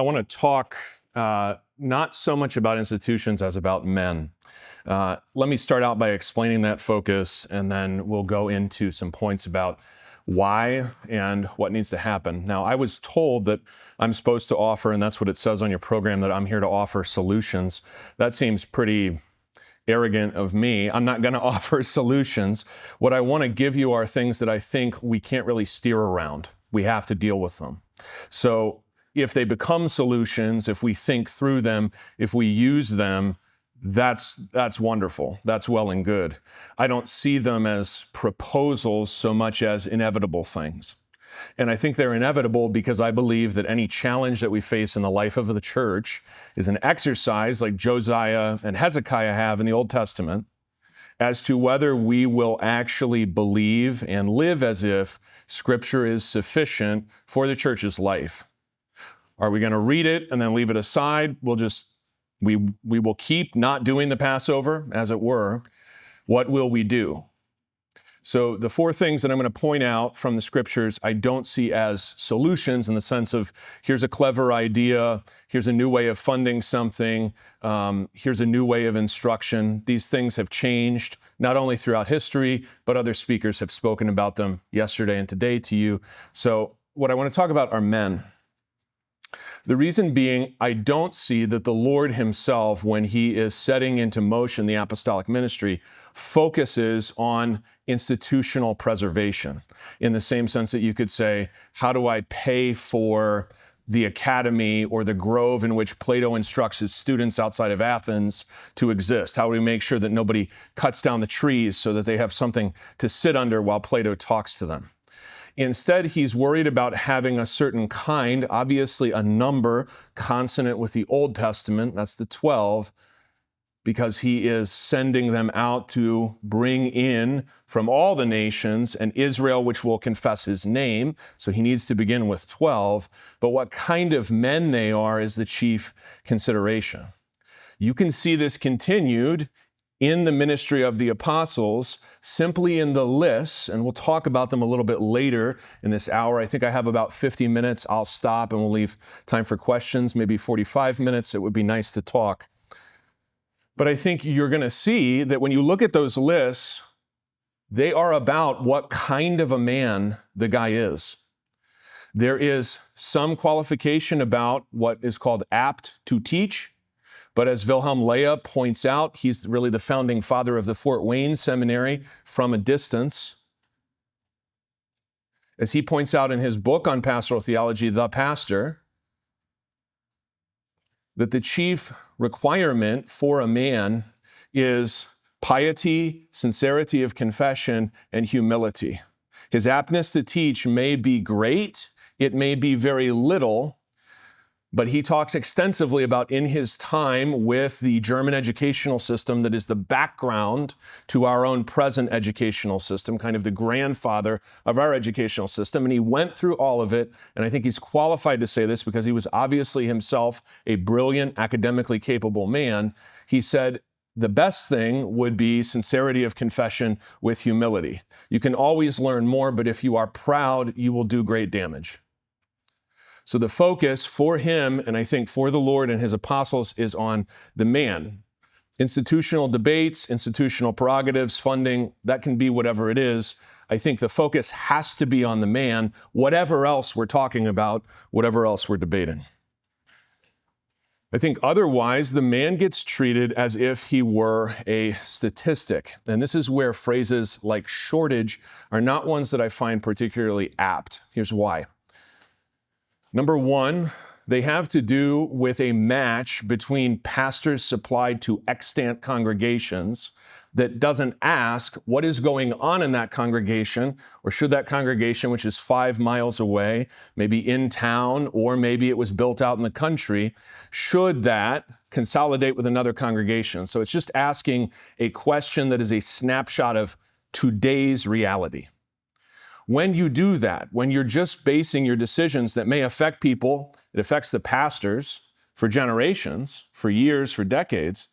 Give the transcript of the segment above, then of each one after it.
I want to talk not so much about institutions as about men. Let me start out by explaining that focus, and then we'll go into some points about why and what needs to happen. Now, I was told that I'm supposed to offer, and that's what it says on your program, that I'm here to offer solutions. That seems pretty arrogant of me. I'm not going to offer solutions. What I want to give you are things that I think we can't really steer around. We have to deal with them. So if they become solutions, if we think through them, if we use them, that's wonderful. That's well and good. I don't see them as proposals so much as inevitable things. And I think they're inevitable because I believe that any challenge that we face in the life of the church is an exercise like Josiah and Hezekiah have in the Old Testament as to whether we will actually believe and live as if Scripture is sufficient for the church's life. Are we going to read it and then leave it aside? We will keep not doing the Passover, as it were. What will we do? So the four things that I'm going to point out from the Scriptures, I don't see as solutions in the sense of here's a clever idea, here's a new way of funding something, here's a new way of instruction. These things have changed, not only throughout history, but other speakers have spoken about them yesterday and today to you. So what I want to talk about are men. The reason being, I don't see that the Lord himself, when he is setting into motion the apostolic ministry, focuses on institutional preservation in the same sense that you could say, how do I pay for the academy or the grove in which Plato instructs his students outside of Athens to exist? How do we make sure that nobody cuts down the trees so that they have something to sit under while Plato talks to them? Instead, he's worried about having a certain kind, obviously a number consonant with the Old Testament, that's the 12, because he is sending them out to bring in from all the nations and Israel, which will confess his name. So he needs to begin with 12. But what kind of men they are is the chief consideration. You can see this continued in the ministry of the apostles, simply in the lists, and we'll talk about them a little bit later in this hour. I think I have about 50 minutes. I'll stop and we'll leave time for questions, maybe 45 minutes. It would be nice to talk. But I think you're going to see that when you look at those lists, they are about what kind of a man the guy is. There is some qualification about what is called apt to teach. But as Wilhelm Leah points out, he's really the founding father of the Fort Wayne Seminary from a distance. As he points out in his book on pastoral theology, The Pastor, that the chief requirement for a man is piety, sincerity of confession, and humility. His aptness to teach may be great, it may be very little, but he talks extensively about in his time with the German educational system that is the background to our own present educational system, kind of the grandfather of our educational system. And he went through all of it. And I think he's qualified to say this because he was obviously himself a brilliant, academically capable man. He said, the best thing would be sincerity of confession with humility. You can always learn more, but if you are proud, you will do great damage. So the focus for him, and I think for the Lord and his apostles, is on the man. Institutional debates, institutional prerogatives, funding, that can be whatever it is. I think the focus has to be on the man, whatever else we're talking about, whatever else we're debating. I think otherwise, the man gets treated as if he were a statistic. And this is where phrases like shortage are not ones that I find particularly apt. Here's why. Number one, they have to do with a match between pastors supplied to extant congregations that doesn't ask what is going on in that congregation, or should that congregation, which is 5 miles away, maybe in town, or maybe it was built out in the country, should that consolidate with another congregation? So it's just asking a question that is a snapshot of today's reality. When you do that, when you're just basing your decisions that may affect people, it affects the pastors for generations, for years, for decades,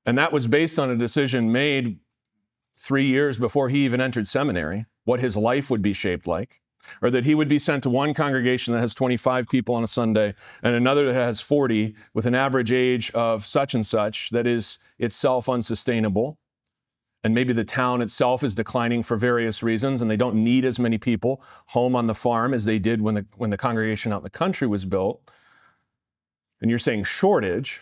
and that was based on a decision made 3 years before he even entered seminary, what his life would be shaped like. or that he would be sent to one congregation that has 25 people on a Sunday and another that has 40 with an average age of such and such that is itself unsustainable. And maybe the town itself is declining for various reasons, and they don't need as many people home on the farm as they did when the congregation out in the country was built. And you're saying shortage.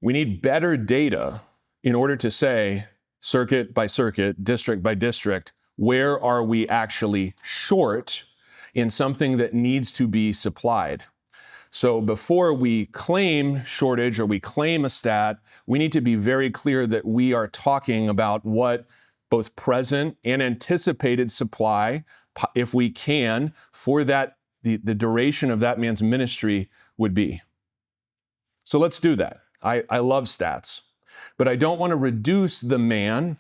We need better data in order to say, circuit by circuit, district by district, where are we actually short in something that needs to be supplied? So before we claim shortage or we claim a stat, we need to be very clear that we are talking about what both present and anticipated supply, if we can, for that the duration of that man's ministry would be. So let's do that. I love stats, but I don't want to reduce the man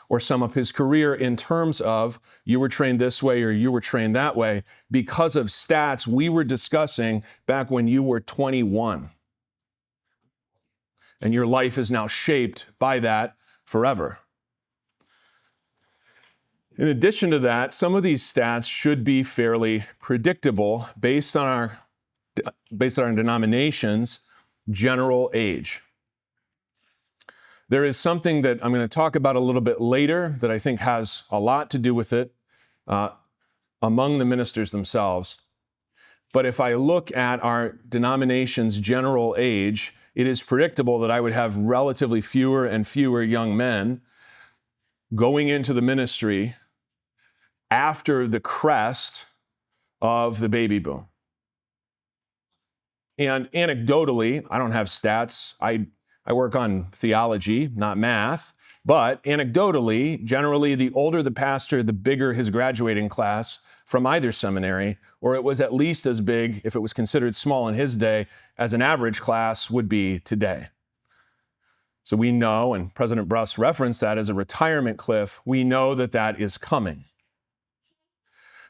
or sum up his career in terms of you were trained this way or you were trained that way because of stats we were discussing back when you were 21. And your life is now shaped by that forever. In addition to that, some of these stats should be fairly predictable based on our denomination's general age. There is something that I'm going to talk about a little bit later that I think has a lot to do with it among the ministers themselves. But if I look at our denomination's general age, it is predictable that I would have relatively fewer and fewer young men going into the ministry after the crest of the baby boom. And anecdotally, I don't have stats. I work on theology, not math, but anecdotally, generally, the older the pastor, the bigger his graduating class from either seminary, or it was at least as big, if it was considered small in his day, as an average class would be today. So we know, and President Bruss referenced that as a retirement cliff, we know that that is coming.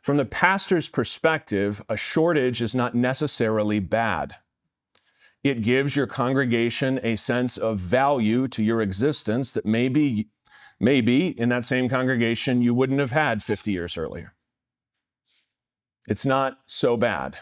From the pastor's perspective, a shortage is not necessarily bad. It gives your congregation a sense of value to your existence that maybe in that same congregation you wouldn't have had 50 years earlier. It's not so bad.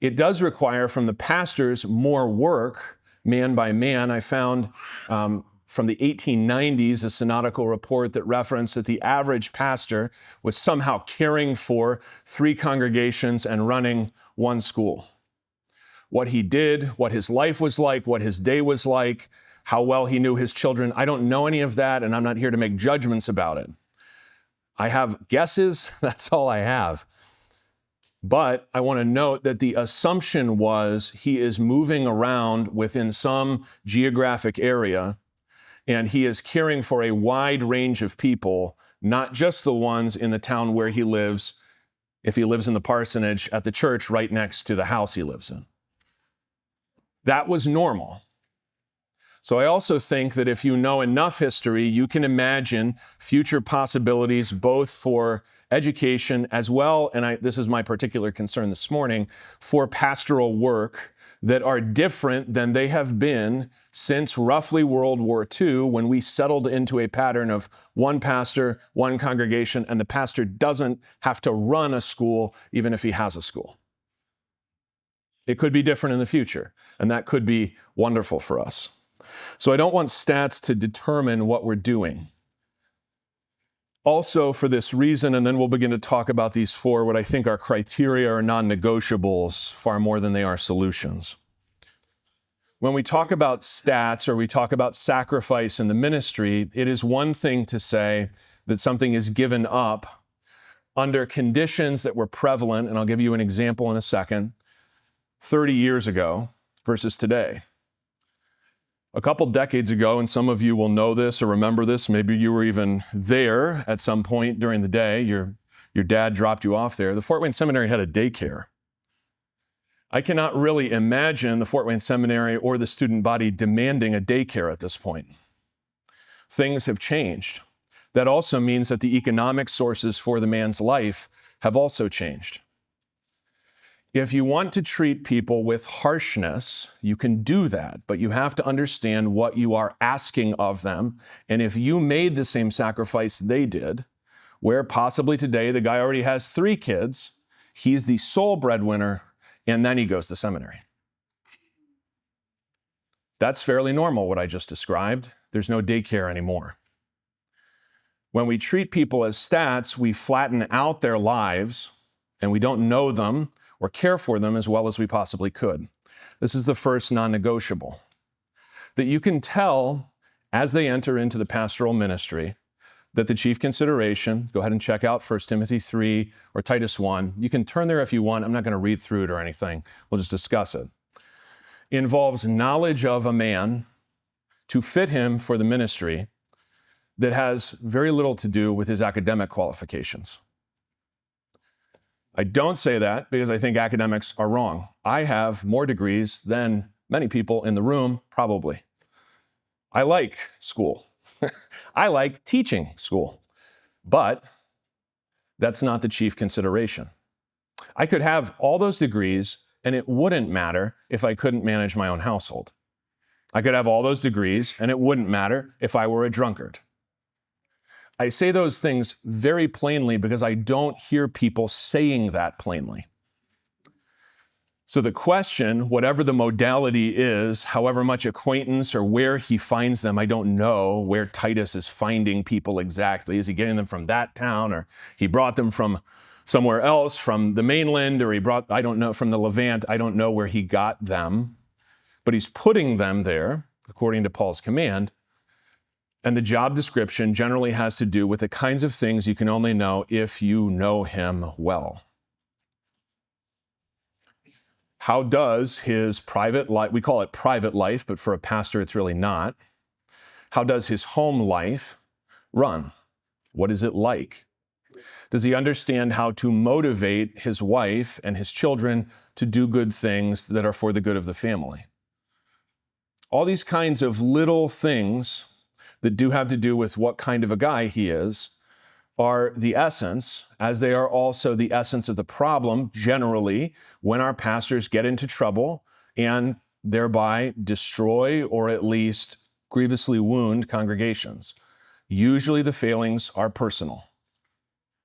It does require from the pastors more work, man by man. I found from the 1890s a synodical report that referenced that the average pastor was somehow caring for 3 congregations and running 1 school. What he did, what his life was like, what his day was like, how well he knew his children. I don't know any of that, and I'm not here to make judgments about it. I have guesses, that's all I have. But I want to note that the assumption was he is moving around within some geographic area, and he is caring for a wide range of people, not just the ones in the town where he lives, if he lives in the parsonage at the church right next to the house he lives in. That was normal. So I also think that if you know enough history, you can imagine future possibilities both for education as well, and this is my particular concern this morning, for pastoral work that are different than they have been since roughly World War II, when we settled into a pattern of one pastor, one congregation, and the pastor doesn't have to run a school even if he has a school. It could be different in the future, and that could be wonderful for us. So I don't want stats to determine what we're doing. Also, for this reason, and then we'll begin to talk about these 4, what I think are criteria or non-negotiables far more than they are solutions. When we talk about stats or we talk about sacrifice in the ministry, it is one thing to say that something is given up under conditions that were prevalent, and I'll give you an example in a second, 30 years ago versus today. A couple decades ago, and some of you will know this or remember this, maybe you were even there at some point during the day, your dad dropped you off there. The Fort Wayne Seminary had a daycare. I cannot really imagine the Fort Wayne Seminary or the student body demanding a daycare at this point. Things have changed. That also means that the economic sources for the man's life have also changed. If you want to treat people with harshness, you can do that, but you have to understand what you are asking of them. And if you made the same sacrifice they did, where possibly today the guy already has 3 kids, he's the sole breadwinner, and then he goes to seminary. That's fairly normal, what I just described. There's no daycare anymore. When we treat people as stats, we flatten out their lives, and we don't know them or care for them as well as we possibly could. This is the first non-negotiable. That you can tell as they enter into the pastoral ministry that the chief consideration, go ahead and check out 1 Timothy 3 or Titus 1. You can turn there if you want. I'm not going to read through it or anything. We'll just discuss it. Involves knowledge of a man to fit him for the ministry that has very little to do with his academic qualifications. I don't say that because I think academics are wrong. I have more degrees than many people in the room, probably. I like school. I like teaching school. But that's not the chief consideration. I could have all those degrees and it wouldn't matter if I couldn't manage my own household. I could have all those degrees and it wouldn't matter if I were a drunkard. I say those things very plainly because I don't hear people saying that plainly. So the question, whatever the modality is, however much acquaintance or where he finds them, I don't know where Titus is finding people exactly. Is he getting them from that town, or he brought them from somewhere else, from the mainland, or he brought, I don't know, from the Levant. I don't know where he got them, but he's putting them there according to Paul's command. And the job description generally has to do with the kinds of things you can only know if you know him well. How does his private life, we call it private life, but for a pastor it's really not. How does his home life run? What is it like? Does he understand how to motivate his wife and his children to do good things that are for the good of the family? All these kinds of little things that do have to do with what kind of a guy he is are the essence, as they are also the essence of the problem, generally, when our pastors get into trouble and thereby destroy or at least grievously wound congregations. Usually the failings are personal.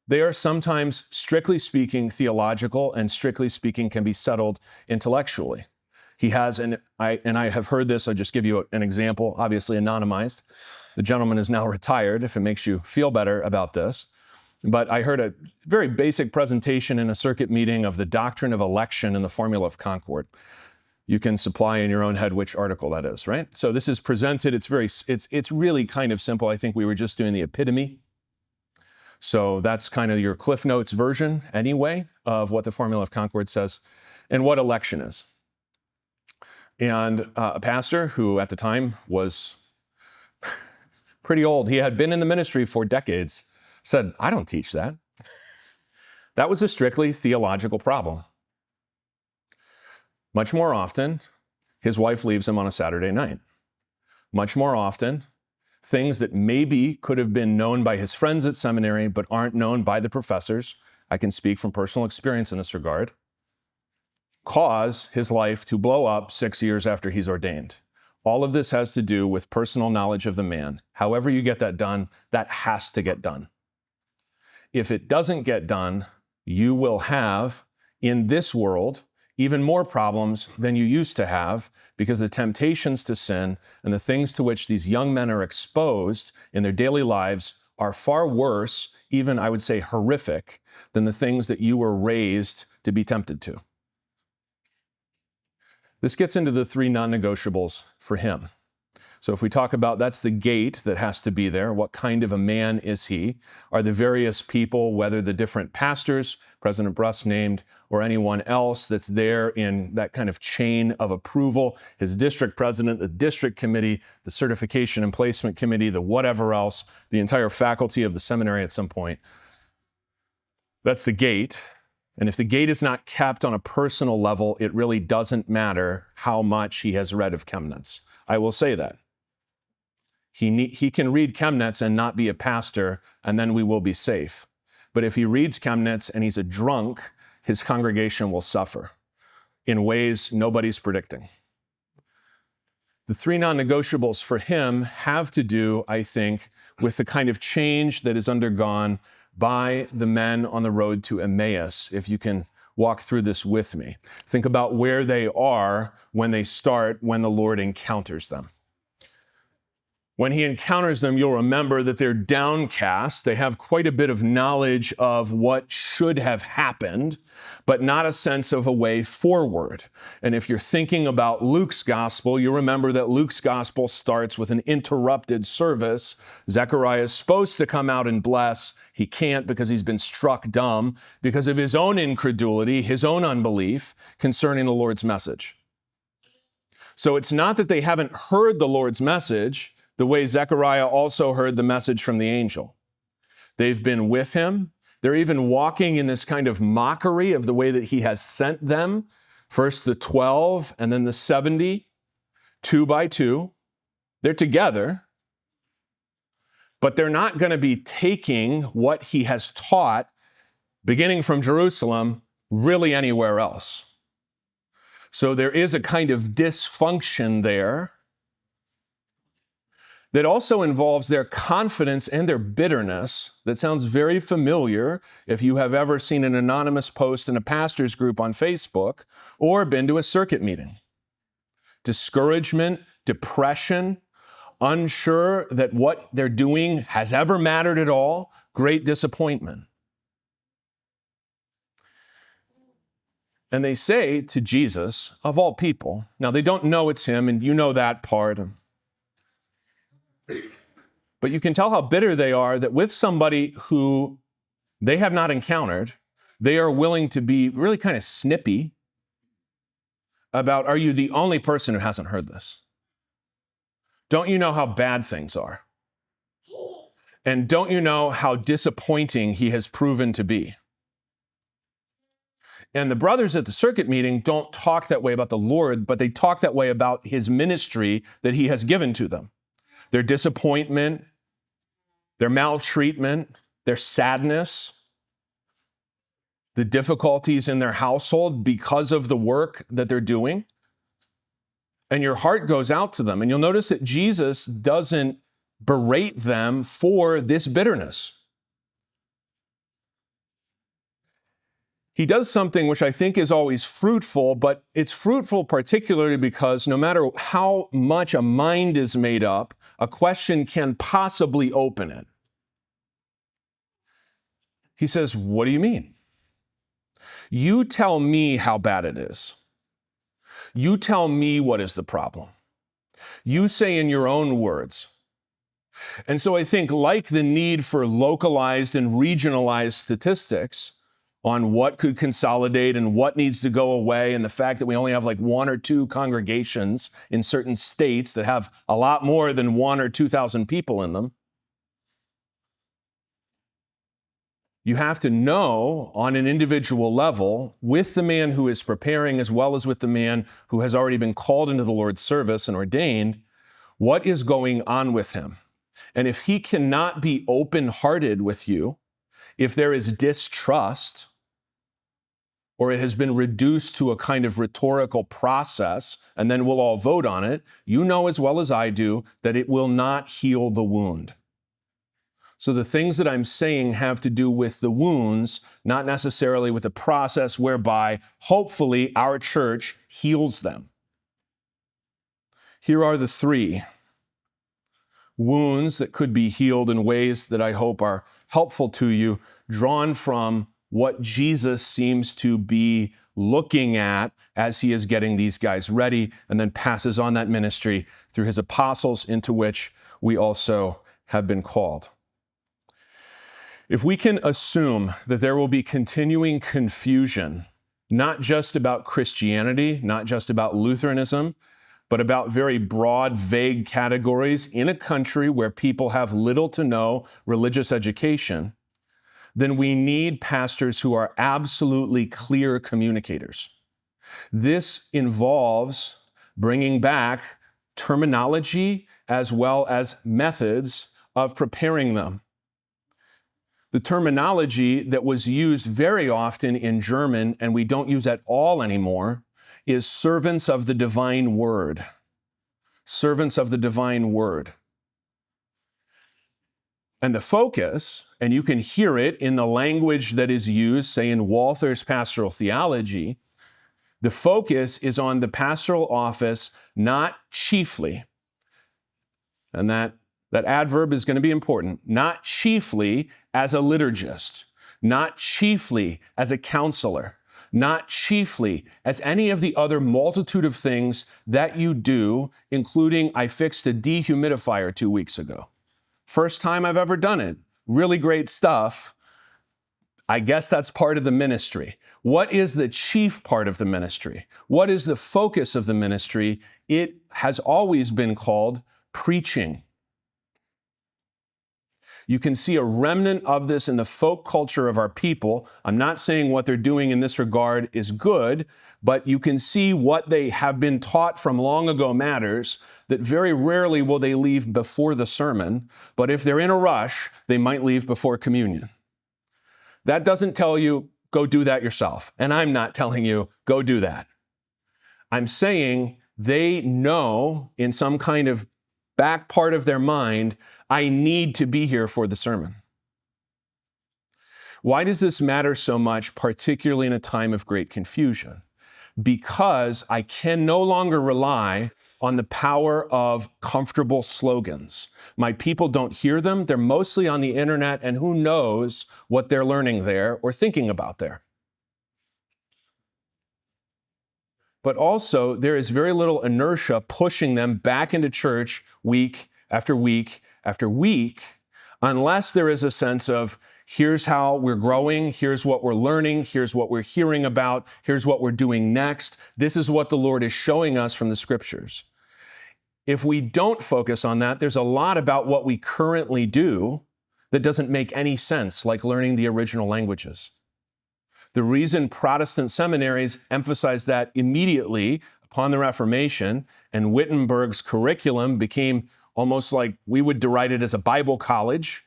They are sometimes, strictly speaking, theological, and strictly speaking can be settled intellectually. He has, and I have heard this, I'll just give you an example, obviously anonymized. The gentleman is now retired, if it makes you feel better about this. But I heard a very basic presentation in a circuit meeting of the doctrine of election and the formula of concord. You can supply in your own head which article that is, right? So this is presented, it's really kind of simple. I think we were just doing the epitome. So that's kind of your Cliff Notes version, anyway, of what the formula of concord says and what election is. And a pastor who at the time was pretty old, he had been in the ministry for decades, said, I don't teach that. That was a strictly theological problem. Much more often, his wife leaves him on a Saturday night. Much more often, things that maybe could have been known by his friends at seminary but aren't known by the professors, I can speak from personal experience in this regard, cause his life to blow up 6 years after he's ordained. All of this has to do with personal knowledge of the man. However you get that done, that has to get done. If it doesn't get done, you will have, in this world, even more problems than you used to have, because the temptations to sin and the things to which these young men are exposed in their daily lives are far worse, even I would say horrific, than the things that you were raised to be tempted to. This gets into the 3 non-negotiables for him. So if we talk about, that's the gate that has to be there. What kind of a man is he? Are the various people, whether the different pastors, President Bruss named, or anyone else that's there in that kind of chain of approval, his district president, the district committee, the certification and placement committee, the whatever else, the entire faculty of the seminary at some point. That's the gate. And if the gate is not kept on a personal level, it really doesn't matter how much he has read of Koontz. I will say that. He can read Koontz and not be a pastor, and then we will be safe. But if he reads Koontz and he's a drunk, his congregation will suffer in ways nobody's predicting. The 3 non-negotiables for him have to do, I think, with the kind of change that is undergone by the men on the road to Emmaus, if you can walk through this with me. Think about where they are when they start, when the Lord encounters them. When he encounters them, you'll remember that they're downcast. They have quite a bit of knowledge of what should have happened, but not a sense of a way forward. And if you're thinking about Luke's gospel, you remember that Luke's gospel starts with an interrupted service. Zechariah is supposed to come out and bless. He can't because he's been struck dumb because of his own incredulity, his own unbelief concerning the Lord's message. So it's not that they haven't heard the Lord's message the way Zechariah also heard the message from the angel. They've been with him. They're even walking in this kind of mockery of the way that he has sent them. First the 12 and then the 70, 2 by 2. They're together, but they're not going to be taking what he has taught, beginning from Jerusalem, really anywhere else. So there is a kind of dysfunction there that also involves their confidence and their bitterness that sounds very familiar if you have ever seen an anonymous post in a pastor's group on Facebook or been to a circuit meeting. Discouragement, depression, unsure that what they're doing has ever mattered at all, great disappointment. And they say to Jesus, of all people, now they don't know it's him, and you know that part. But you can tell how bitter they are that with somebody who they have not encountered, they are willing to be really kind of snippy about, are you the only person who hasn't heard this? Don't you know how bad things are? And don't you know how disappointing he has proven to be? And the brothers at the circuit meeting don't talk that way about the Lord, but they talk that way about his ministry that he has given to them. Their disappointment, their maltreatment, their sadness, the difficulties in their household because of the work that they're doing. And your heart goes out to them. And you'll notice that Jesus doesn't berate them for this bitterness. He does something which I think is always fruitful, but it's fruitful particularly because no matter how much a mind is made up, a question can possibly open it. He says, what do you mean? You tell me how bad it is. You tell me what is the problem. You say in your own words. And so I think, like the need for localized and regionalized statistics on what could consolidate and what needs to go away, and the fact that we only have like 1 or 2 congregations in certain states that have a lot more than 1,000 or 2,000 people in them, you have to know on an individual level, with the man who is preparing as well as with the man who has already been called into the Lord's service and ordained, what is going on with him. And if he cannot be open-hearted with you, if there is distrust, or it has been reduced to a kind of rhetorical process, and then we'll all vote on it, you know as well as I do that it will not heal the wound. So the things that I'm saying have to do with the wounds, not necessarily with the process whereby, hopefully, our church heals them. Here are the 3 wounds that could be healed in ways that I hope are helpful to you, drawn from what Jesus seems to be looking at as he is getting these guys ready, and then passes on that ministry through his apostles, into which we also have been called. If we can assume that there will be continuing confusion, not just about Christianity, not just about Lutheranism, but about very broad, vague categories in a country where people have little to no religious education, then we need pastors who are absolutely clear communicators. This involves bringing back terminology as well as methods of preparing them. The terminology that was used very often in German, and we don't use at all anymore, is servants of the divine word. Servants of the divine word. And the focus, and you can hear it in the language that is used, say in Walther's pastoral theology, the focus is on the pastoral office, not chiefly, and that adverb is going to be important, not chiefly as a liturgist, not chiefly as a counselor, not chiefly as any of the other multitude of things that you do, including I fixed a dehumidifier 2 weeks ago. First time I've ever done it. Really great stuff. I guess that's part of the ministry. What is the chief part of the ministry? What is the focus of the ministry? It has always been called preaching. You can see a remnant of this in the folk culture of our people. I'm not saying what they're doing in this regard is good, but you can see what they have been taught from long ago matters, that very rarely will they leave before the sermon, but if they're in a rush, they might leave before communion. That doesn't tell you, go do that yourself. And I'm not telling you, go do that. I'm saying they know in some kind of back part of their mind, I need to be here for the sermon. Why does this matter so much, particularly in a time of great confusion? Because I can no longer rely on the power of comfortable slogans. My people don't hear them. They're mostly on the internet, and who knows what they're learning there or thinking about there. But also, there is very little inertia pushing them back into church week after week after week, unless there is a sense of, here's how we're growing, here's what we're learning, here's what we're hearing about, here's what we're doing next. This is what the Lord is showing us from the scriptures. If we don't focus on that, there's a lot about what we currently do that doesn't make any sense, like learning the original languages. The reason Protestant seminaries emphasized that immediately upon the Reformation, and Wittenberg's curriculum became almost like we would deride it as a Bible college,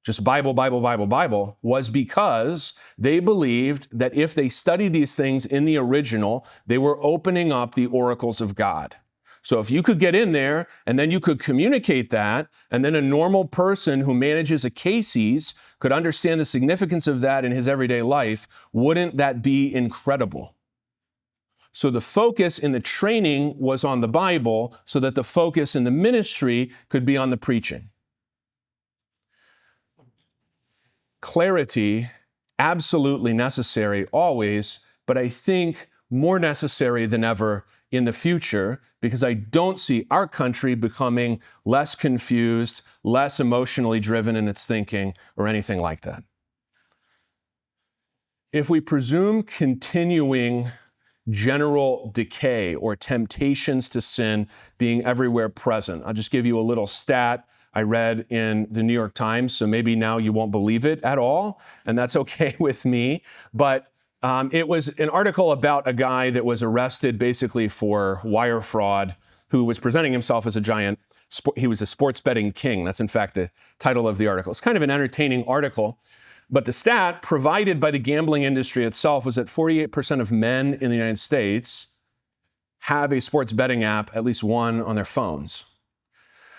just Bible, Bible, Bible, Bible, was because they believed that if they studied these things in the original, they were opening up the oracles of God. So if you could get in there and then you could communicate that, and then a normal person who manages a Casey's could understand the significance of that in his everyday life, wouldn't that be incredible? So the focus in the training was on the Bible so that the focus in the ministry could be on the preaching. Clarity, absolutely necessary always, but I think more necessary than ever in the future, because I don't see our country becoming less confused, less emotionally driven in its thinking, or anything like that. If we presume continuing general decay or temptations to sin being everywhere present, I'll just give you a little stat I read in the New York Times, so maybe now you won't believe it at all, and that's okay with me, but it was an article about a guy that was arrested basically for wire fraud, who was presenting himself as a giant. He was a sports betting king. That's in fact the title of the article. It's kind of an entertaining article, but the stat provided by the gambling industry itself was that 48% of men in the United States have a sports betting app, at least one on their phones.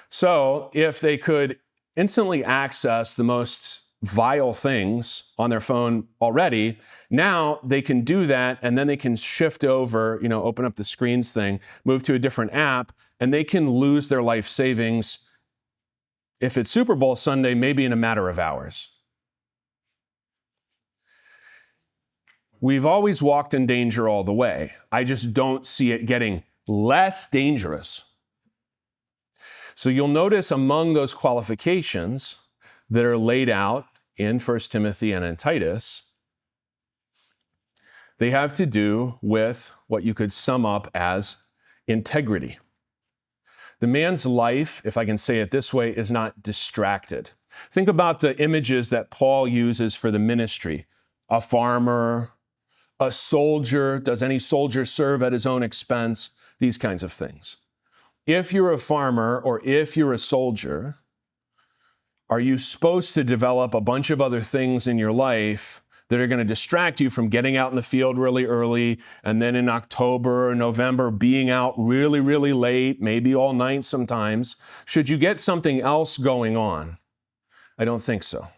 So if they could instantly access the most vile things on their phone already, now they can do that, and then they can shift over, open up the screens thing, move to a different app, and they can lose their life savings, if it's Super Bowl Sunday, maybe in a matter of hours. We've always walked in danger all the way. I just don't see it getting less dangerous. So you'll notice among those qualifications that are laid out in 1 Timothy and in Titus, they have to do with what you could sum up as integrity. The man's life, if I can say it this way, is not distracted. Think about the images that Paul uses for the ministry. A farmer, a soldier, does any soldier serve at his own expense? These kinds of things. If you're a farmer or if you're a soldier, are you supposed to develop a bunch of other things in your life that are going to distract you from getting out in the field really early, and then in October or November being out really, really late, maybe all night sometimes. Should you get something else going on? I don't think so.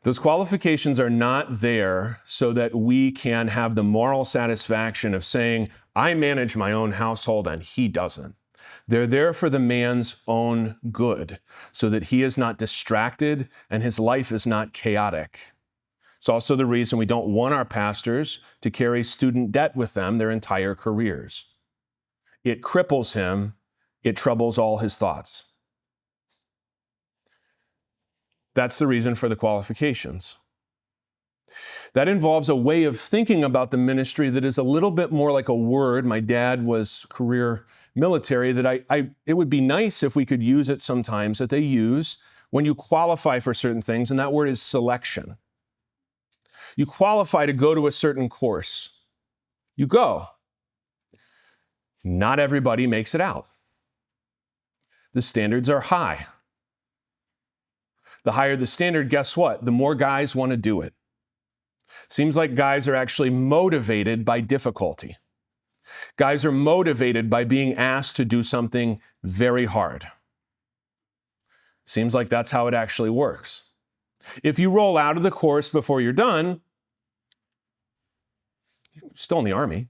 Those qualifications are not there so that we can have the moral satisfaction of saying, I manage my own household and he doesn't. They're there for the man's own good, so that he is not distracted and his life is not chaotic. It's also the reason we don't want our pastors to carry student debt with them their entire careers. It cripples him. It troubles all his thoughts. That's the reason for the qualifications. That involves a way of thinking about the ministry that is a little bit more like a word. My dad was career military, that it would be nice if we could use it sometimes, that they use when you qualify for certain things, and that word is selection. You qualify to go to a certain course. You go. Not everybody makes it out. The standards are high. The higher the standard, guess what? The more guys want to do it. Seems like guys are actually motivated by difficulty. Guys are motivated by being asked to do something very hard. Seems like that's how it actually works. If you roll out of the course before you're done, you're still in the Army.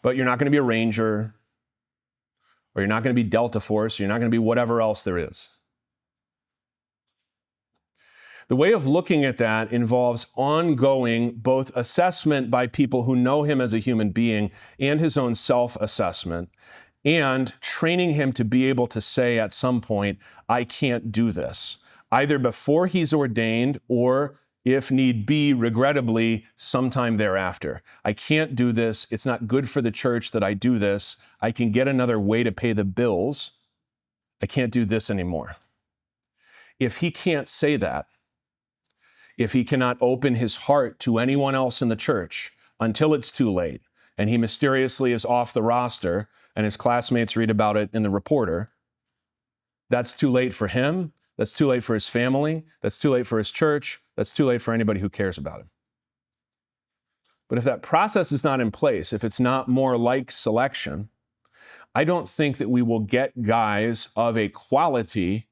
But you're not going to be a Ranger, or you're not going to be Delta Force, or you're not going to be whatever else there is. The way of looking at that involves ongoing both assessment by people who know him as a human being and his own self-assessment, and training him to be able to say at some point, I can't do this, either before he's ordained or, if need be, regrettably, sometime thereafter. I can't do this. It's not good for the church that I do this. I can get another way to pay the bills. I can't do this anymore. If he can't say that, if he cannot open his heart to anyone else in the church until it's too late, and he mysteriously is off the roster, and his classmates read about it in the Reporter, that's too late for him, that's too late for his family, that's too late for his church, that's too late for anybody who cares about him. But if that process is not in place, if it's not more like selection, I don't think that we will get guys of a quality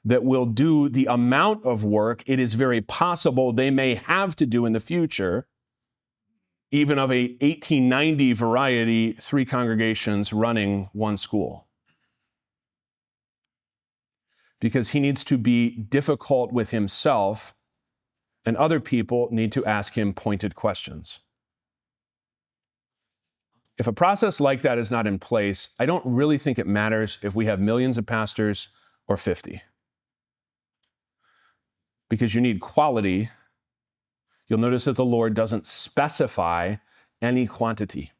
that will do the amount of work it is very possible they may have to do in the future, even of a 1890 variety, 3 congregations running 1 school. Because he needs to be difficult with himself, and other people need to ask him pointed questions. If a process like that is not in place, I don't really think it matters if we have millions of pastors or 50. Because you need quality. You'll notice that the Lord doesn't specify any quantity.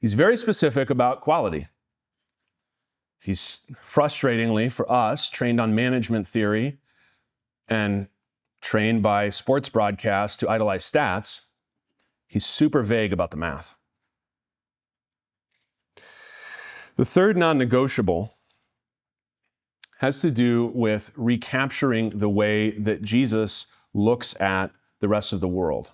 He's very specific about quality. He's, frustratingly for us, trained on management theory and trained by sports broadcasts to idolize stats. He's super vague about the math. The third non-negotiable has to do with recapturing the way that Jesus looks at the rest of the world.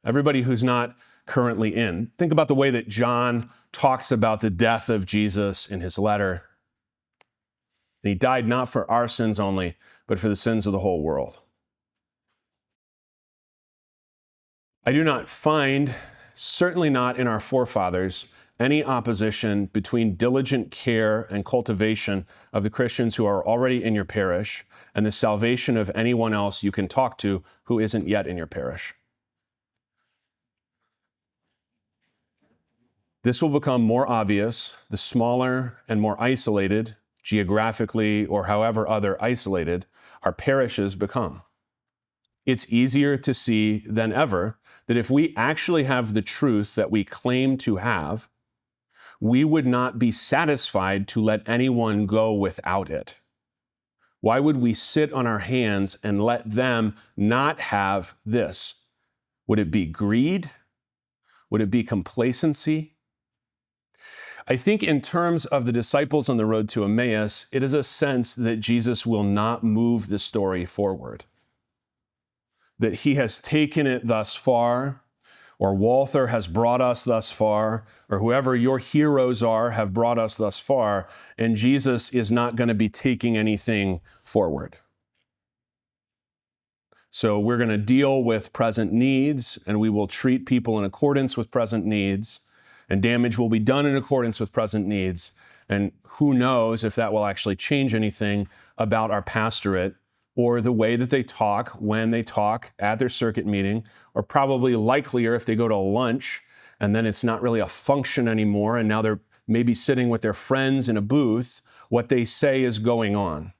Everybody who's not currently in, think about the way that John talks about the death of Jesus in his letter. And he died not for our sins only, but for the sins of the whole world. I do not find, certainly not in our forefathers, any opposition between diligent care and cultivation of the Christians who are already in your parish and the salvation of anyone else you can talk to who isn't yet in your parish. This will become more obvious the smaller and more isolated, geographically or however other isolated, our parishes become. It's easier to see than ever that if we actually have the truth that we claim to have, we would not be satisfied to let anyone go without it. Why would we sit on our hands and let them not have this? Would it be greed? Would it be complacency? I think in terms of the disciples on the road to Emmaus, it is a sense that Jesus will not move the story forward. That he has taken it thus far, or Walther has brought us thus far, or whoever your heroes are have brought us thus far, and Jesus is not going to be taking anything forward. So we're going to deal with present needs, and we will treat people in accordance with present needs, and damage will be done in accordance with present needs. And who knows if that will actually change anything about our pastorate or the way that they talk when they talk at their circuit meeting, or probably likelier if they go to lunch and then it's not really a function anymore, and now they're maybe sitting with their friends in a booth, what they say is going on,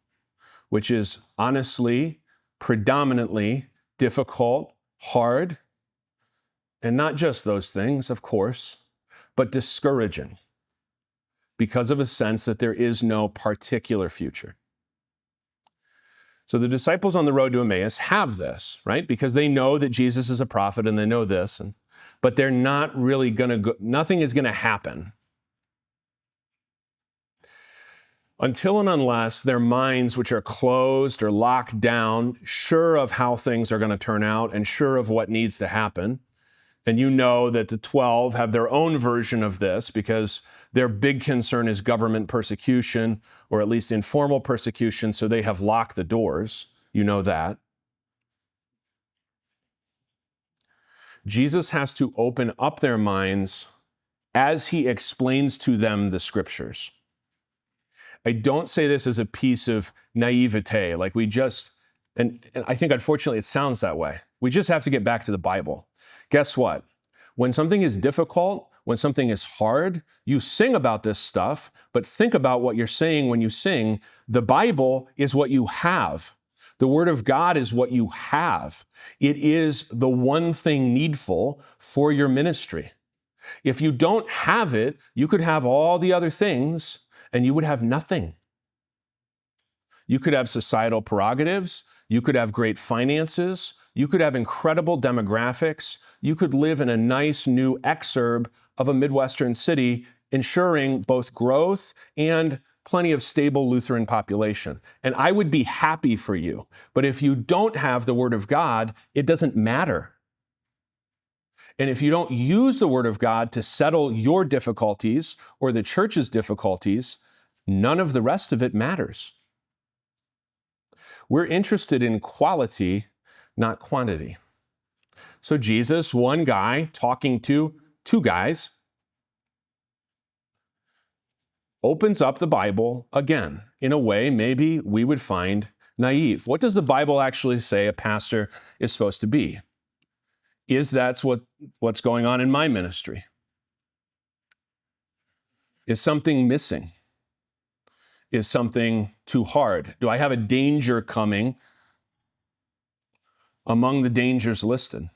which is honestly, predominantly difficult, hard, and not just those things, of course, but discouraging because of a sense that there is no particular future. So the disciples on the road to Emmaus have this, right? Because they know that Jesus is a prophet and they know this, but they're not really going to go, nothing is going to happen until and unless their minds, which are closed or locked down, sure of how things are going to turn out and sure of what needs to happen. And you know that the 12 have their own version of this because their big concern is government persecution, or at least informal persecution, so they have locked the doors. You know that. Jesus has to open up their minds as he explains to them the scriptures. I don't say this as a piece of naivete, like we just, and I think unfortunately it sounds that way. We just have to get back to the Bible. Guess what? When something is difficult, when something is hard, you sing about this stuff, but think about what you're saying when you sing. The Bible is what you have. The Word of God is what you have. It is the one thing needful for your ministry. If you don't have it, you could have all the other things and you would have nothing. You could have societal prerogatives. You could have great finances. You could have incredible demographics. You could live in a nice new exurb of a Midwestern city, ensuring both growth and plenty of stable Lutheran population. And I would be happy for you. But if you don't have the Word of God, it doesn't matter. And if you don't use the Word of God to settle your difficulties or the church's difficulties, none of the rest of it matters. We're interested in quality, not quantity. So Jesus, one guy talking to two guys, opens up the Bible again in a way maybe we would find naive. What does the Bible actually say a pastor is supposed to be? Is that what's going on in my ministry? Is something missing? Is something too hard? Do I have a danger coming among the dangers listed?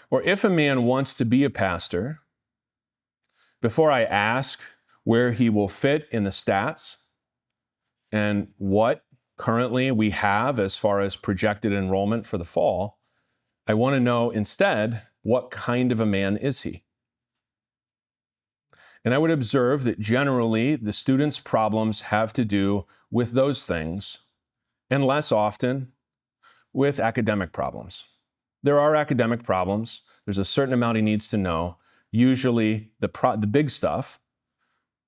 Or if a man wants to be a pastor, before I ask where he will fit in the stats and what currently we have as far as projected enrollment for the fall, I want to know instead, what kind of a man is he? And I would observe that generally the students' problems have to do with those things, and less often with academic problems. There are academic problems. There's a certain amount he needs to know. Usually the big stuff,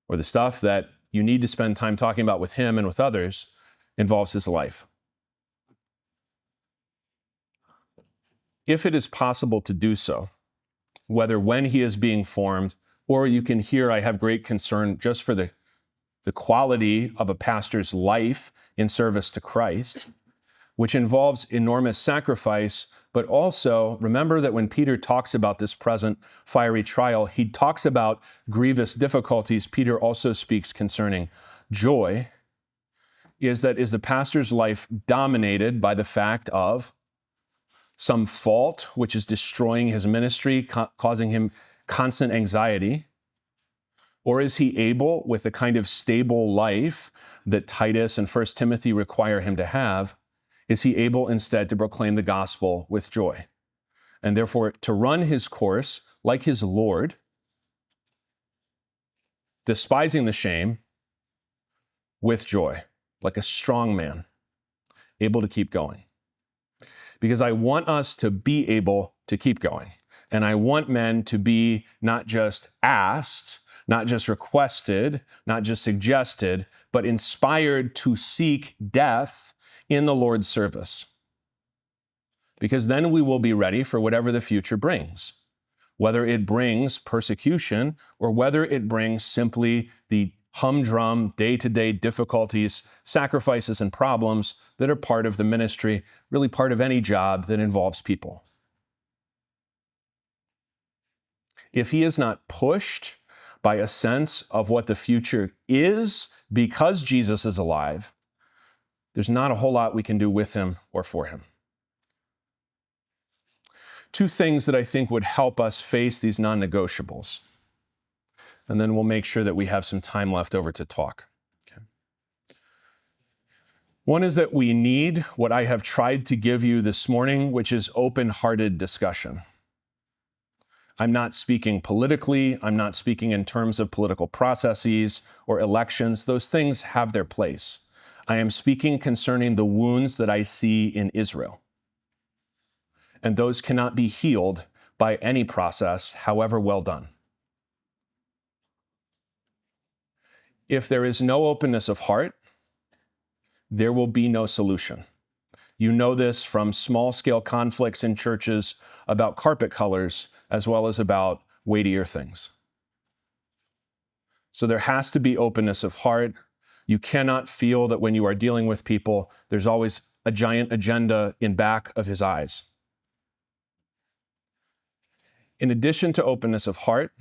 or the stuff that you need to spend time talking about with him and with others, involves his life. If it is possible to do so, whether when he is being formed, or you can hear I have great concern just for the quality of a pastor's life in service to Christ, which involves enormous sacrifice, but also remember that when Peter talks about this present fiery trial, he talks about grievous difficulties. Peter also speaks concerning joy. Is the pastor's life dominated by the fact of some fault which is destroying his ministry, causing him constant anxiety? Or is he able, with the kind of stable life that Titus and 1 Timothy require him to have, is he able instead to proclaim the gospel with joy? And therefore to run his course like his Lord, despising the shame with joy, like a strong man, able to keep going. Because I want us to be able to keep going. And I want men to be not just asked, not just requested, not just suggested, but inspired to seek death in the Lord's service. Because then we will be ready for whatever the future brings, whether it brings persecution or whether it brings simply the humdrum, day-to-day difficulties, sacrifices, and problems that are part of the ministry, really part of any job that involves people. If he is not pushed by a sense of what the future is because Jesus is alive, there's not a whole lot we can do with him or for him. Two things that I think would help us face these non-negotiables. And then we'll make sure that we have some time left over to talk. Okay. One is that we need what I have tried to give you this morning, which is open-hearted discussion. I'm not speaking politically. I'm not speaking in terms of political processes or elections. Those things have their place. I am speaking concerning the wounds that I see in Israel. And those cannot be healed by any process, however well done. If there is no openness of heart, there will be no solution. You know this from small-scale conflicts in churches about carpet colors as well as about weightier things. So there has to be openness of heart. You cannot feel that when you are dealing with people, there's always a giant agenda in back of his eyes. In addition to openness of heart,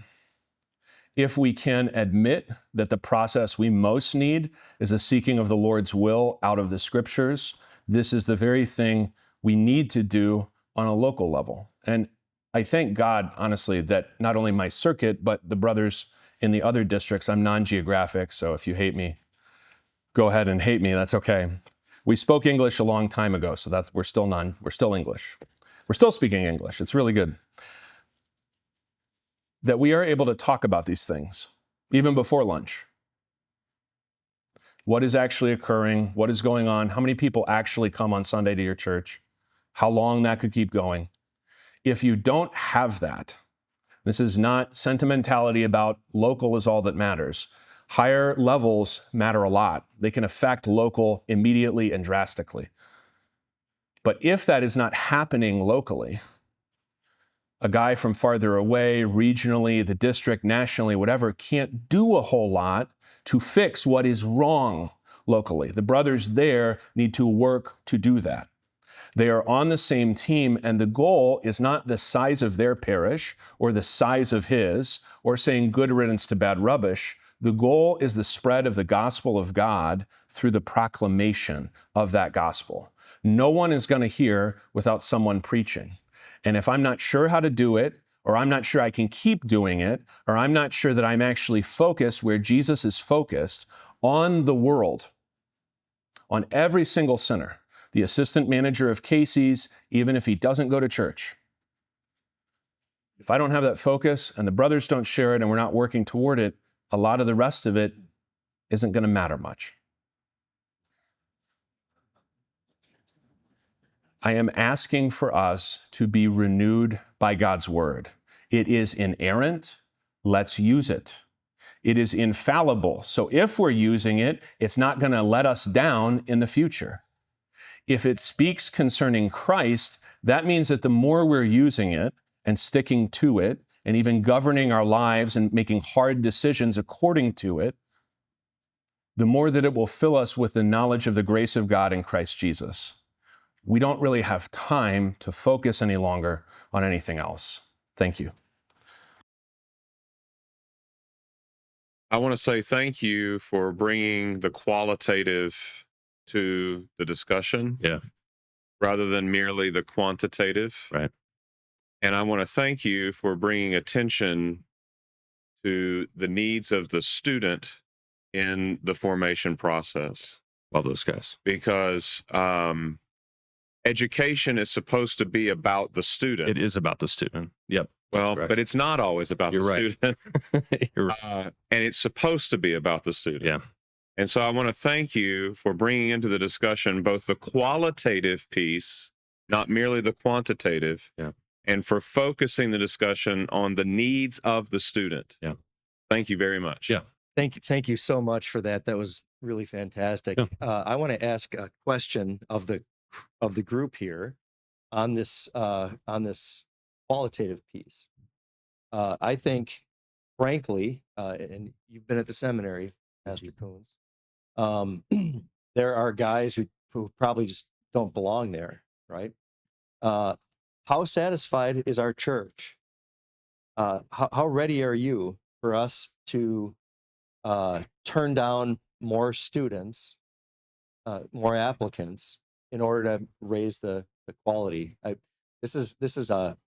if we can admit that the process we most need is a seeking of the Lord's will out of the scriptures, this is the very thing we need to do on a local level. And I thank God, honestly, that not only my circuit, but the brothers in the other districts, I'm non-geographic, so if you hate me, go ahead and hate me, that's okay. We spoke English a long time ago, so that we're still English. We're still speaking English, it's really good. That we are able to talk about these things, even before lunch. What is actually occurring? What is going on? How many people actually come on Sunday to your church? How long that could keep going? If you don't have that, this is not sentimentality about local is all that matters. Higher levels matter a lot. They can affect local immediately and drastically. But if that is not happening locally, a guy from farther away, regionally, the district, nationally, whatever, can't do a whole lot to fix what is wrong locally. The brothers there need to work to do that. They are on the same team, and the goal is not the size of their parish or the size of his or saying good riddance to bad rubbish. The goal is the spread of the gospel of God through the proclamation of that gospel. No one is going to hear without someone preaching. And if I'm not sure how to do it, or I'm not sure I can keep doing it, or I'm not sure that I'm actually focused where Jesus is focused on the world, on every single sinner, the assistant manager of Casey's, even if he doesn't go to church. If I don't have that focus and the brothers don't share it and we're not working toward it, a lot of the rest of it isn't going to matter much. I am asking for us to be renewed by God's word. It is inerrant. Let's use it. It is infallible. So if we're using it, it's not going to let us down in the future. If it speaks concerning Christ, that means that the more we're using it and sticking to it and even governing our lives and making hard decisions according to it, the more that it will fill us with the knowledge of the grace of God in Christ Jesus. We don't really have time to focus any longer on anything else. Thank you. I want to say thank you for bringing the qualitative to the discussion, rather than merely the quantitative. Right. And I want to thank you for bringing attention to the needs of the student in the formation process. Love those guys. Because education is supposed to be about the student. It is about the student. Yep. Well, but it's not always about You're the right. student. You're right. And it's supposed to be about the student. Yeah. And so I want to thank you for bringing into the discussion both the qualitative piece, not merely the quantitative, Yeah. and for focusing the discussion on the needs of the student. Yeah. Thank you very much. Yeah. Thank you so much for that. That was really fantastic. Yeah. I want to ask a question of the group here on this qualitative piece. I think, frankly, and you've been at the seminary, Pastor Koontz, there are guys who probably just don't belong there, right? How satisfied is our church? How ready are you for us to turn down more students, more applicants, in order to raise the quality? This is a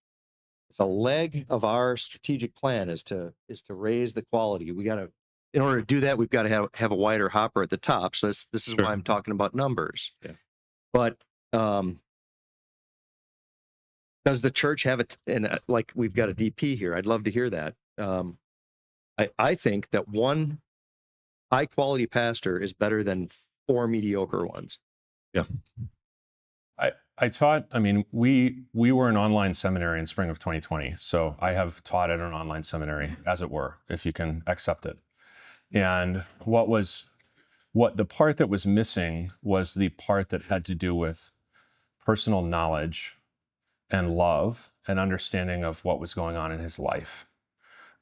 leg of our strategic plan is to raise the quality. We got to, in order to do that, we've got to have a wider hopper at the top. So this is Sure. why I'm talking about numbers. Yeah. But does the church have it? And like, we've got a DP here. I'd love to hear that. I think that one high quality pastor is better than 4 mediocre ones. Yeah. I taught, I mean, we were an online seminary in spring of 2020. So I have taught at an online seminary, as it were, if you can accept it. And what the part that was missing was the part that had to do with personal knowledge and love and understanding of what was going on in his life.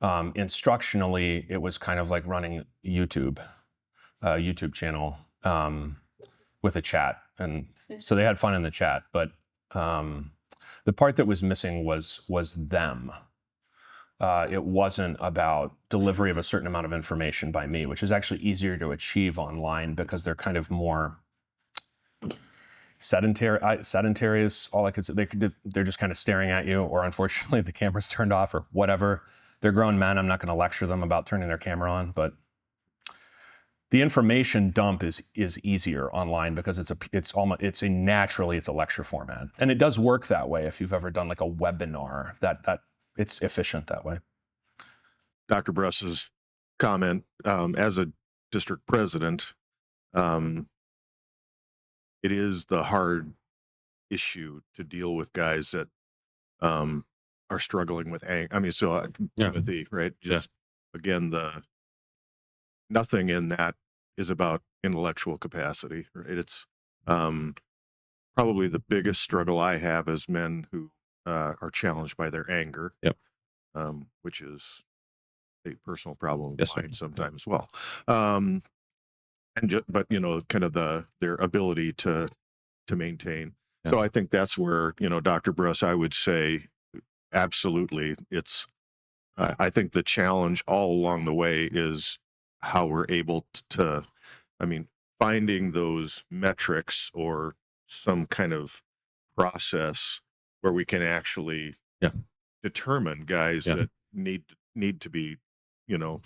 Instructionally, it was kind of like running a YouTube channel with a chat. And so they had fun in the chat, but the part that was missing was them. It wasn't about delivery of a certain amount of information by me, which is actually easier to achieve online because they're kind of more sedentary. Sedentary is all I could say. They're just kind of staring at you, or unfortunately the camera's turned off or whatever. They're grown men. I'm not going to lecture them about turning their camera on, but the information dump is easier online because it's a lecture format, and it does work that way. If you've ever done like a webinar, that it's efficient that way. Dr. Bruss's comment, as a district president, it is the hard issue to deal with guys that are struggling with anger. I mean, so Timothy, right? Just again, nothing in that is about intellectual capacity, right? It's probably the biggest struggle I have as men who are challenged by their anger, which is a personal problem of mine sometimes as well. But you know, kind of their ability to maintain. Yeah. So I think that's where, you know, Dr. Bruss, I would say, absolutely, it's. I think the challenge all along the way is how we're able to, I mean, finding those metrics or some kind of process where we can actually determine guys that need to be, you know,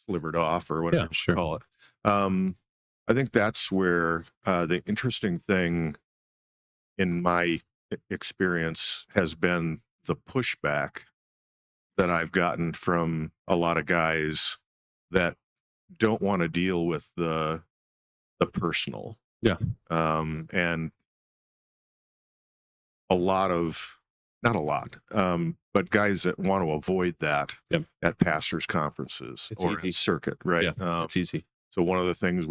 slivered off or whatever you call it. I think that's where the interesting thing in my experience has been the pushback that I've gotten from a lot of guys that don't want to deal with the personal. And not a lot, but guys that want to avoid that at pastors' conferences or at circuit, right? It's easy. So one of the things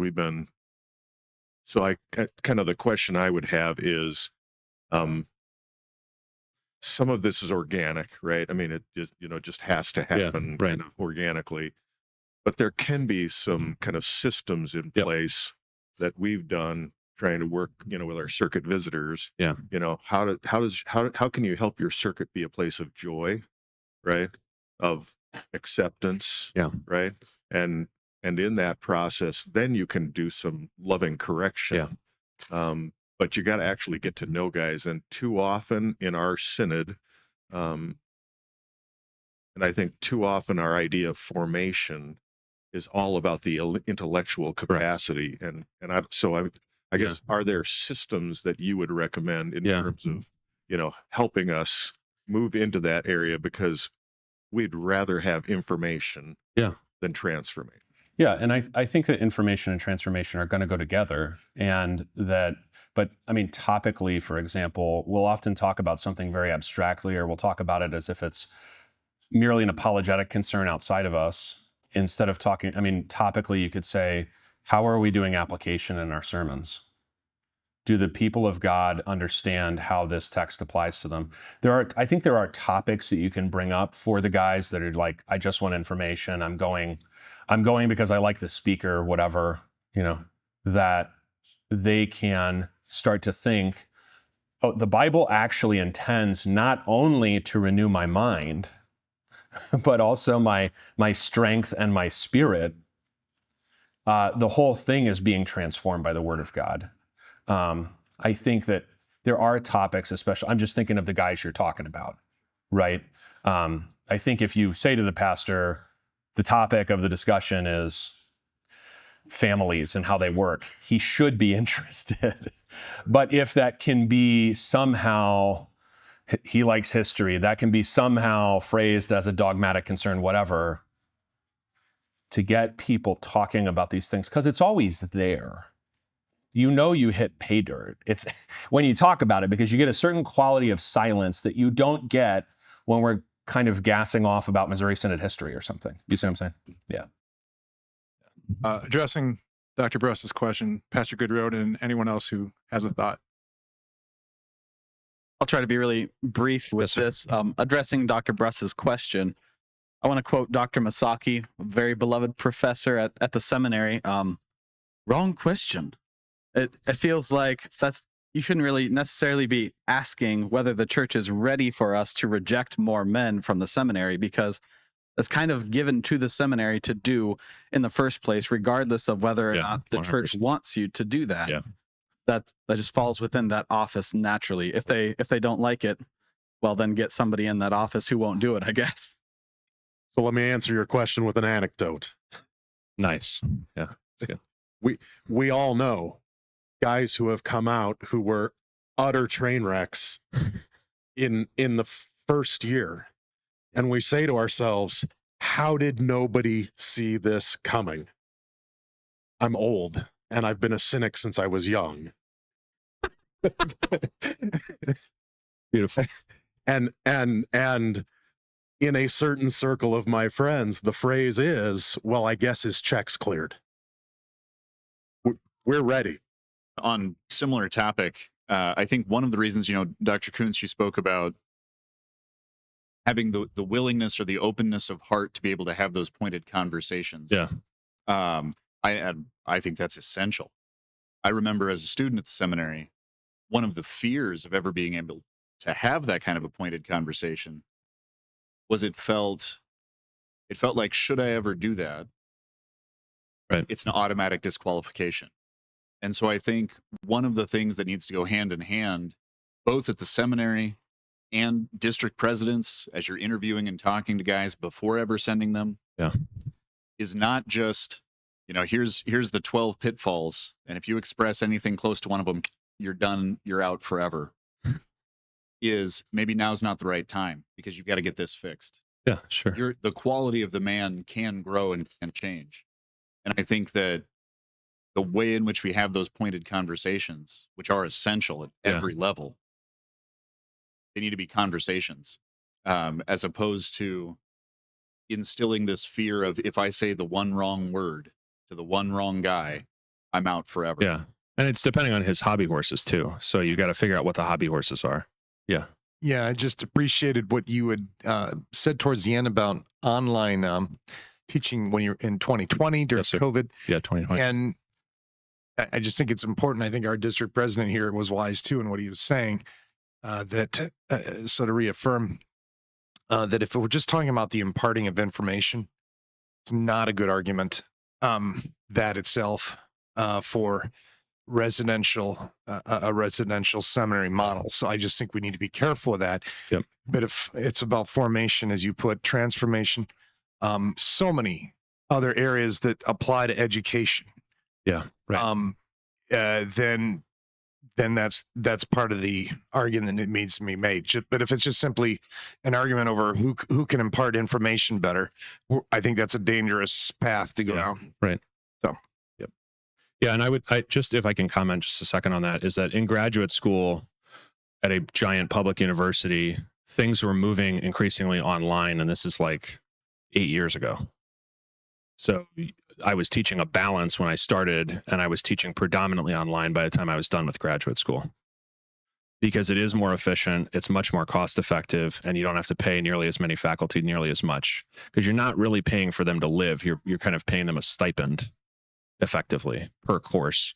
kind of the question I would have is, some of this is organic, right? I mean, it just, you know, just has to happen kind of organically, but there can be some kind of systems in place that we've done trying to work, you know, with our circuit visitors. You know, how can you help your circuit be a place of joy, right? Of acceptance, right? And in that process, then you can do some loving correction. But you got to actually get to know guys. And too often in our synod, and I think too often our idea of formation is all about the intellectual capacity. And I guess, are there systems that you would recommend in terms of, you know, helping us, move into that area because we'd rather have information than transformation. Yeah, and I think that information and transformation are going to go together, and that, but I mean, topically, for example, we'll often talk about something very abstractly, or we'll talk about it as if it's merely an apologetic concern outside of us, instead of talking, I mean, topically, you could say, how are we doing application in our sermons? Do the people of God understand how this text applies to them? I think there are topics that you can bring up for the guys that are like, I just want information. I'm going because I like the speaker or whatever, that they can start to think, oh, the Bible actually intends not only to renew my mind, but also my strength and my spirit. The whole thing is being transformed by the Word of God. I think that there are topics, especially, I'm just thinking of the guys you're talking about, right? I think if you say to the pastor, the topic of the discussion is families and how they work, he should be interested. But if that can be somehow, he likes history, that can be somehow phrased as a dogmatic concern, whatever, to get people talking about these things, because it's always there. You hit pay dirt. It's when you talk about it, because you get a certain quality of silence that you don't get when we're kind of gassing off about Missouri Synod history or something. You see what I'm saying? Yeah. Addressing Dr. Bruss's question, Pastor Goodroad, and anyone else who has a thought. I'll try to be really brief with this. Addressing Dr. Bruss's question, I want to quote Dr. Masaki, a very beloved professor at the seminary. Wrong question. It feels like you shouldn't really necessarily be asking whether the church is ready for us to reject more men from the seminary, because that's kind of given to the seminary to do in the first place, regardless of whether or not the 100%. Church wants you to do that. Yeah. That just falls within that office naturally. If they don't like it, well, then get somebody in that office who won't do it, I guess. So let me answer your question with an anecdote. Nice. Yeah, that's good. We all know guys who have come out who were utter train wrecks in the first year. And we say to ourselves, how did nobody see this coming? I'm old and I've been a cynic since I was young. Beautiful. And in a certain circle of my friends, the phrase is, well, I guess his check's cleared. We're ready. On similar topic, I think one of the reasons, Dr. Koontz, you spoke about having the willingness or the openness of heart to be able to have those pointed conversations. Yeah. I think that's essential. I remember as a student at the seminary, one of the fears of ever being able to have that kind of a pointed conversation was it felt like, should I ever do that? Right. It's an automatic disqualification. And so I think one of the things that needs to go hand in hand, both at the seminary and district presidents, as you're interviewing and talking to guys before ever sending them, is not just, here's the 12 pitfalls, and if you express anything close to one of them, you're done, you're out forever. Is maybe now's not the right time because you've got to get this fixed. Yeah, sure. The quality of the man can grow and can change. And I think that the way in which we have those pointed conversations, which are essential at every level, they need to be conversations, as opposed to instilling this fear of, if I say the one wrong word to the one wrong guy, I'm out forever. Yeah. And it's depending on his hobby horses too. So you got to figure out what the hobby horses are. Yeah. Yeah. I just appreciated what you had said towards the end about online teaching when you're in 2020 during COVID. Yeah, 2020. And I just think it's important. I think our district president here was wise too in what he was saying, that sort of reaffirm that if we're just talking about the imparting of information, it's not a good argument that itself for a residential seminary model. So I just think we need to be careful of that. Yep. But if it's about formation, as you put, transformation, so many other areas that apply to education. Yeah. Right. Then then that's part of the argument that needs to be made. But if it's just simply an argument over who can impart information better, I think that's a dangerous path to go down. Right. So, yep. Yeah, and I just, if I can comment just a second on that, is that in graduate school at a giant public university, things were moving increasingly online, and this is like 8 years ago. So I was teaching a balance when I started, and I was teaching predominantly online by the time I was done with graduate school, because it is more efficient, it's much more cost effective, and you don't have to pay nearly as many faculty nearly as much, because you're not really paying for them to live. You're kind of paying them a stipend effectively per course.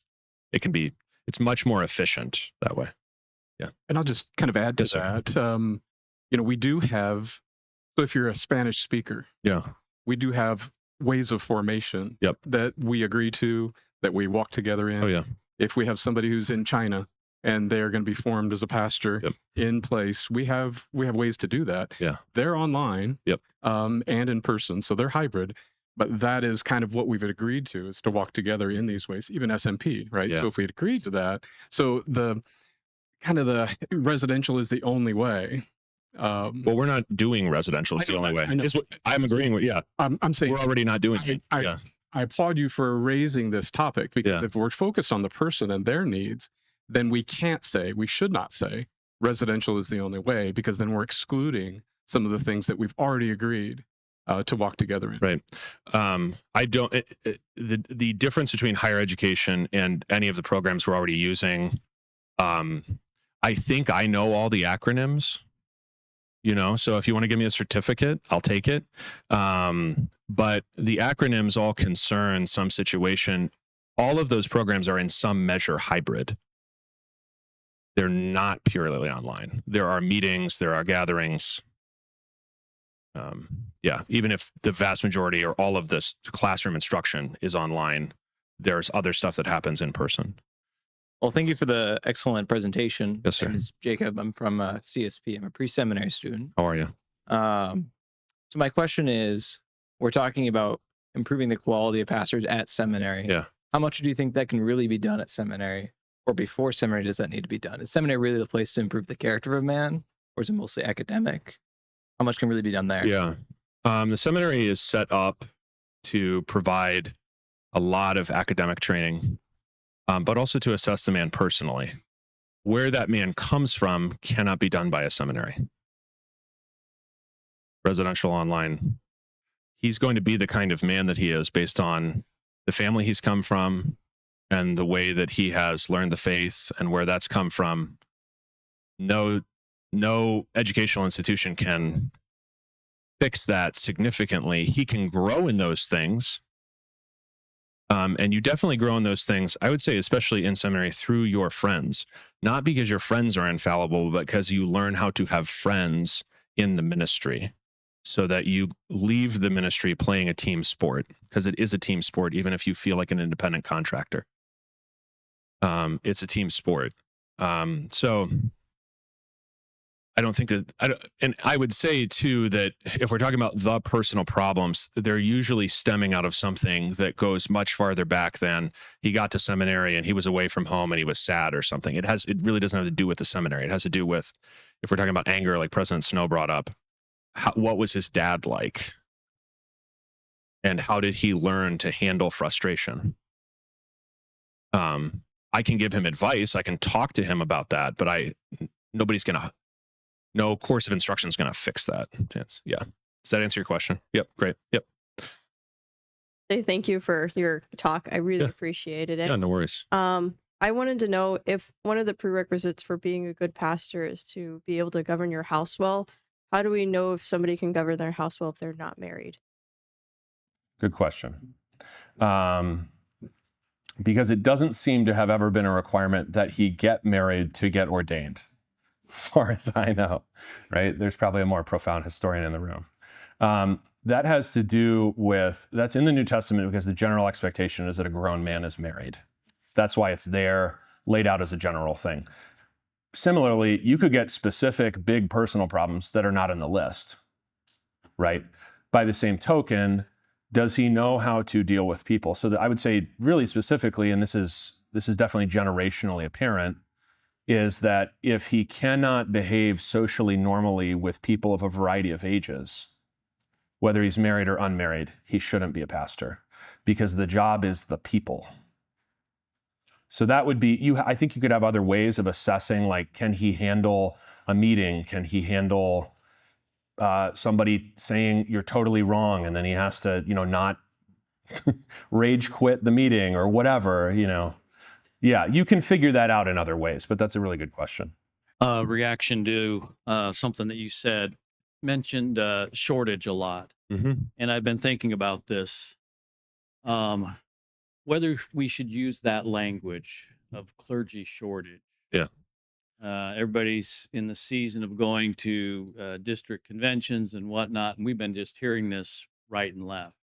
It's much more efficient that way. Yeah. And I'll just kind of add to that. We do have, so if you're a Spanish speaker, we do have ways of formation that we agree to, that we walk together in. Oh, yeah. If we have somebody who's in China and they are going to be formed as a pastor in place, we have ways to do that. Yeah. They're online and in person, so they're hybrid. But that is kind of what we've agreed to, is to walk together in these ways, even SMP, right? Yeah. So if we had agreed to that, so the residential is the only way. Well, we're not doing residential. It's the only way. I'm agreeing with, I'm saying we're already not doing it. I applaud you for raising this topic, because if we're focused on the person and their needs, then we should not say residential is the only way, because then we're excluding some of the things that we've already agreed to walk together in. Right. I don't, the difference between higher education and any of the programs we're already using, I think I know all the acronyms. So if you want to give me a certificate, I'll take it. But the acronyms all concern some situation. All of those programs are in some measure hybrid. They're not purely online. There are meetings, there are gatherings. Even if the vast majority or all of this classroom instruction is online, there's other stuff that happens in person. Well, thank you for the excellent presentation. Yes, sir. My name is Jacob. I'm from CSP. I'm a pre-seminary student. How are you? So my question is, we're talking about improving the quality of pastors at seminary. Yeah. How much do you think that can really be done at seminary, or before seminary does that need to be done? Is seminary really the place to improve the character of man, or is it mostly academic? How much can really be done there? Yeah. The seminary is set up to provide a lot of academic training, but also to assess the man personally. Where that man comes from cannot be done by a seminary. Residential online, he's going to be the kind of man that he is based on the family he's come from and the way that he has learned the faith and where that's come from. No educational institution can fix that significantly. He can grow in those things. And you definitely grow in those things, I would say, especially in seminary, through your friends. Not because your friends are infallible, but because you learn how to have friends in the ministry so that you leave the ministry playing a team sport, because it is a team sport, even if you feel like an independent contractor. It's a team sport. So I don't think that, and I would say too that if we're talking about the personal problems, they're usually stemming out of something that goes much farther back than he got to seminary and he was away from home and he was sad or something. It really doesn't have to do with the seminary. It has to do with, if we're talking about anger, like President Snow brought up, what was his dad like? And how did he learn to handle frustration? I can give him advice. I can talk to him about that, but no course of instruction is going to fix that. Yeah. Does that answer your question? Yep. Great. Yep. Thank you for your talk. I really appreciated it. Yeah, no worries. I wanted to know if one of the prerequisites for being a good pastor is to be able to govern your house well. How do we know if somebody can govern their house well if they're not married? Good question. Because it doesn't seem to have ever been a requirement that he get married to get ordained, as far as I know, right? There's probably a more profound historian in the room. That has to do with, that's in the New Testament because the general expectation is that a grown man is married. That's why it's there, laid out as a general thing. Similarly, you could get specific big personal problems that are not in the list, right? By the same token, does he know how to deal with people? So that I would say really specifically, and this is definitely generationally apparent, is that if he cannot behave socially normally with people of a variety of ages, whether he's married or unmarried, he shouldn't be a pastor, because the job is the people. So that would be, I think you could have other ways of assessing, like, can he handle a meeting? Can he handle somebody saying you're totally wrong, and then he has to, not rage quit the meeting or whatever, Yeah, you can figure that out in other ways, but that's a really good question. Reaction to something that you said, mentioned shortage a lot. And I've been thinking about this, whether we should use that language of clergy shortage. Yeah. Everybody's in the season of going to district conventions and whatnot, and we've been just hearing this right and left.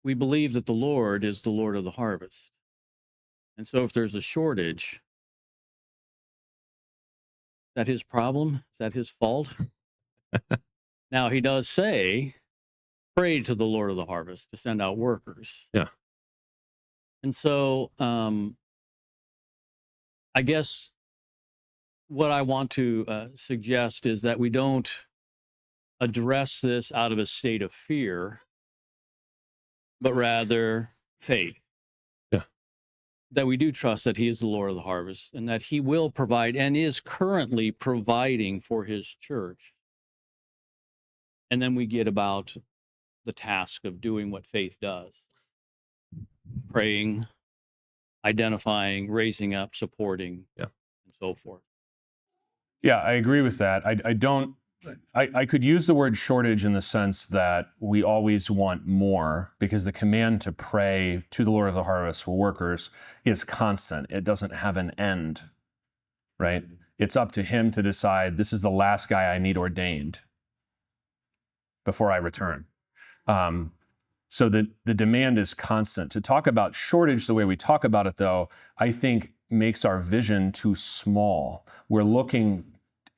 We believe that the Lord is the Lord of the harvest. And so if there's a shortage, is that his problem? Is that his fault? Now, he does say, pray to the Lord of the harvest to send out workers. Yeah. And so I guess what I want to suggest is that we don't address this out of a state of fear, but rather faith. Yeah. That we do trust that he is the Lord of the harvest and that he will provide and is currently providing for his church. And then we get about the task of doing what faith does. Praying, identifying, raising up, supporting, yeah, and so forth. Yeah, I agree with that. I could use the word shortage in the sense that we always want more, because the command to pray to the Lord of the harvest for workers is constant. It doesn't have an end, right? It's up to him to decide, this is the last guy I need ordained before I return. So the demand is constant. To talk about shortage the way we talk about it, though, I think makes our vision too small. We're looking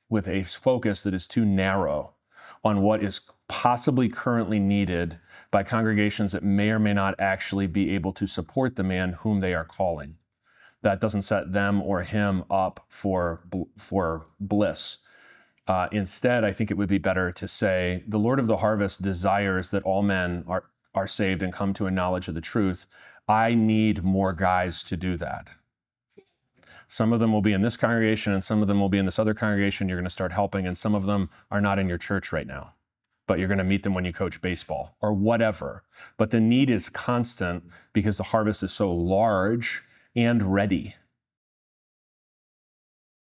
with a focus that is too narrow on what is possibly currently needed by congregations that may or may not actually be able to support the man whom they are calling. That doesn't set them or him up for bliss. Instead, I think it would be better to say, the Lord of the harvest desires that all men are saved and come to a knowledge of the truth. I need more guys to do that. Some of them will be in this congregation and some of them will be in this other congregation. You're going to start helping, and some of them are not in your church right now, but you're going to meet them when you coach baseball or whatever. But the need is constant because the harvest is so large and ready.